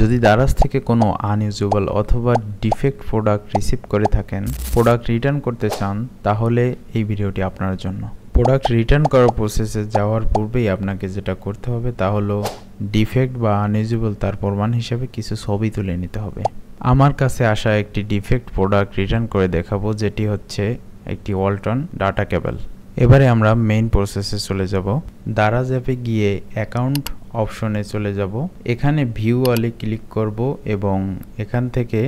যদি দারাজ থেকে কোনো আনইউজেবল অথবা ডিফেক্ট প্রোডাক্ট রিসিভ করে থাকেন, প্রোডাক্ট রিটার্ন করতে চান, তাহলে এই ভিডিওটি আপনার জন্য। প্রোডাক্ট রিটার্ন করার প্রসেসে যাওয়ার পূর্বেই আপনাকে যেটা করতে হবে তা হলো ডিফেক্ট বা আনইউজেবল তার প্রমাণ হিসেবে কিছু ছবি তুলে নিতে হবে। আমার কাছে আসা একটি ডিফেক্ট প্রোডাক্ট রিটার্ন করে দেখাবো, যেটি হচ্ছে একটি ওয়ালটন ডাটা কেবল। এবারে আমরা মেইন প্রসেসে চলে যাব। দারাজ অ্যাপে গিয়ে অ্যাকাউন্ট অপশনে চলে যাব। এখানে ভিউ অলে ক্লিক করব এবং এখান থেকে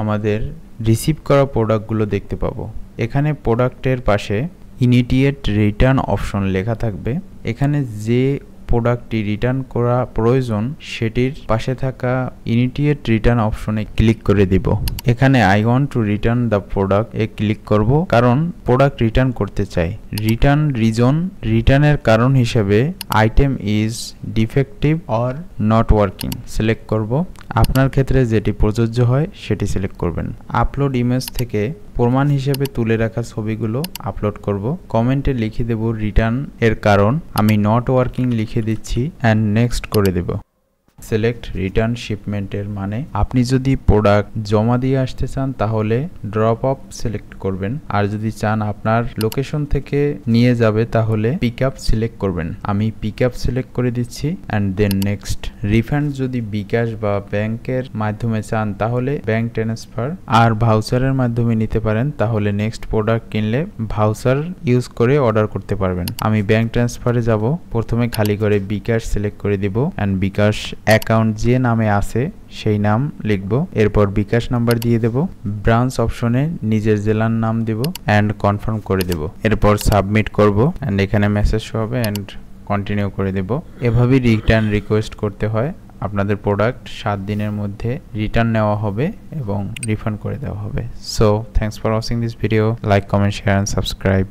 আমাদের রিসিভ করা প্রোডাক্টগুলো দেখতে পাবো। এখানে প্রোডাক্টের পাশে ইমিডিয়েট রিটার্ন অপশন লেখা থাকবে। এখানে যে প্রোডাক্টটি রিটার্ন করা প্রয়োজন সেটির পাশে থাকা ইমিডিয়েট রিটার্ন অপশনে ক্লিক করে দিব। এখানে I want to return the product A click করব, কারণ প্রোডাক্ট রিটার্ন করতে চাই। রিটার্ন রিজন, রিটার্নের কারণ হিসেবে item is defective or not working select করব। আপনার ক্ষেত্রে যেটি প্রযোজ্য হয় সেটি সিলেক্ট করবেন। আপলোড ইমেজ থেকে প্রমাণ হিসেবে তুলে রাখা ছবিগুলো আপলোড করব। কমেন্টে লিখে দেব রিটার্ন এর কারণ, আমি নট ওয়ার্কিং লিখে দিচ্ছি অ্যান্ড নেক্সট করে দেব। সিলেক্ট রিটার্ন শিপমেন্টের মানে আপনি যদি প্রোডাক্ট জমা দিয়ে আসতে চান তাহলে ড্রপ অফ সিলেক্ট করবেন, আর যদি চান আপনার লোকেশন থেকে নিয়ে যাবে তাহলে পিক আপ সিলেক্ট করবেন। আমি পিক আপ সিলেক্ট করে দিচ্ছি অ্যান্ড দেন নেক্সট। রিফান্ড যদি বিকাশ বা ব্যাংকের মাধ্যমে চান তাহলে ব্যাংক ট্রান্সফার, আর ভাউচারের মাধ্যমে নিতে পারেন তাহলে নেক্সট প্রোডাক্ট কিনলে ভাউচার ইউজ করে অর্ডার করতে পারবেন। আমি ব্যাংক ট্রান্সফারে যাব। প্রথমে খালি করে বিকাশ সিলেক্ট করে দিব অ্যান্ড বিকাশ অ্যাকাউন্ট যে নামে আছে সেই নাম লিখব। এরপর বিকাশ নাম্বার দিয়ে দেব। ব্রাঞ্চ অপশনে নিজের জেলার নাম দেব অ্যান্ড কনফার্ম করে দেব। এরপর সাবমিট করব অ্যান্ড এখানে মেসেজ হবে অ্যান্ড কন্টিনিউ করে দেব। এভাবেই রিটার্ন রিকোয়েস্ট করতে হয়। আপনাদের প্রোডাক্ট 7 দিনের মধ্যে রিটার্ন নেওয়া হবে এবং রিফান্ড করে দেওয়া হবে। So thanks for watching this video. Like, comment, share and subscribe.